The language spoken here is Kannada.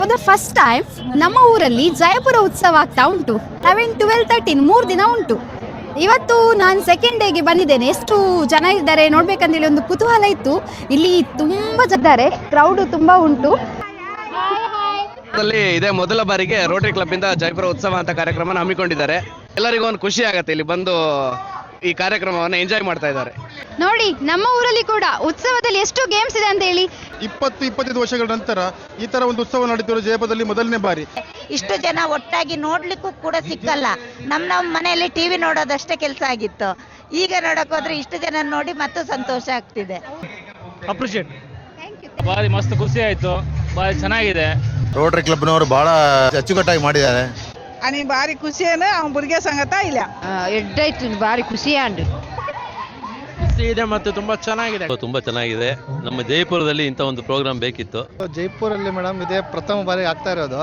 ಫಾರ್ ದ ಫಸ್ಟ್ ಟೈಮ್ ನಮ್ಮ ಊರಲ್ಲಿ ಜಯಪುರ ಉತ್ಸವ ಆಗ್ತಾ ಉಂಟು. 11, 12, 13 3 ದಿನ ಉಂಟು. ಇವತ್ತು ನಾನು ಸೆಕೆಂಡ್ ಡೇಗೆ ಬಂದಿದ್ದೇನೆ. ಎಷ್ಟು ಜನ ಇದ್ದಾರೆ ನೋಡ್ಬೇಕಂತೇಳಿ ಒಂದು ಕುತೂಹಲ ಇತ್ತು. ಇಲ್ಲಿ ತುಂಬಾ ಇದ್ದಾರೆ, ಕ್ರೌಡ್ ತುಂಬಾ ಉಂಟು. ಇದೇ ಮೊದಲ ಬಾರಿಗೆ ರೋಟರಿ ಕ್ಲಬ್ ಇಂದ ಜಯಪುರ ಉತ್ಸವ ಅಂತ ಕಾರ್ಯಕ್ರಮ ಹಮ್ಮಿಕೊಂಡಿದ್ದಾರೆ. ಎಲ್ಲರಿಗೂ ಒಂದು ಖುಷಿ ಆಗತ್ತೆ ಇಲ್ಲಿ ಬಂದು ಈ ಕಾರ್ಯಕ್ರಮವನ್ನು ಎಂಜಾಯ್ ಮಾಡ್ತಾ ಇದ್ದಾರೆ. ನೋಡಿ, ನಮ್ಮ ಊರಲ್ಲಿ ಕೂಡ ಉತ್ಸವದಲ್ಲಿ ಎಷ್ಟು ಗೇಮ್ಸ್ ಇದೆ ಅಂತ ಹೇಳಿ. 20-25 ವರ್ಷಗಳ ನಂತರ ಈ ತರ ಒಂದು ಉತ್ಸವ ನಡೀತಿರೋ ಜಯಪುರದಲ್ಲಿ ಮೊದಲನೇ ಬಾರಿ. ಇಷ್ಟು ಜನ ಒಟ್ಟಾಗಿ ನೋಡ್ಲಿಕ್ಕೂ ಕೂಡ ಸಿಕ್ಕಲ್ಲ. ನಮ್ಮ ಮನೆಯಲ್ಲಿ ಟಿವಿ ನೋಡೋದಷ್ಟೇ ಕೆಲಸ ಆಗಿತ್ತು. ಈಗ ನೋಡಕ್ ಹೋದ್ರೆ ಇಷ್ಟು ಜನ ನೋಡಿ ಮತ್ತು ಸಂತೋಷ ಆಗ್ತಿದೆ. ಅಪ್ರಿಶಿಯೇಟ್. ಬಾರಿ ಮಸ್ತ್ ಖುಷಿ ಆಯ್ತು, ಬಾರಿ ಚೆನ್ನಾಗಿದೆ. ರೋಟರಿ ಕ್ಲಬ್ನವರು ಬಹಳ ಅಚ್ಚುಕಟ್ಟಾಗಿ ಮಾಡಿದ್ದಾರೆ. आणि बारी खुशी आहे ना भुरग्या सांगता ಇಲ್ಲ ಎಡ್ಡಾಯ್ತು, ಬಾರಿ ಖುಷಿ ಆಂಡು ಇದೆ ಮತ್ತು ತುಂಬಾ ಚೆನ್ನಾಗಿದೆ. ನಮ್ಮ ಜೈಪುರದಲ್ಲಿ ಇಂಥ ಒಂದು ಪ್ರೋಗ್ರಾಮ್ ಬೇಕಿತ್ತು. ಜೈಪುರಲ್ಲಿ ಮೇಡಮ್ ಇದೇ ಪ್ರಥಮ ಬಾರಿ ಆಗ್ತಾ ಇರೋದು.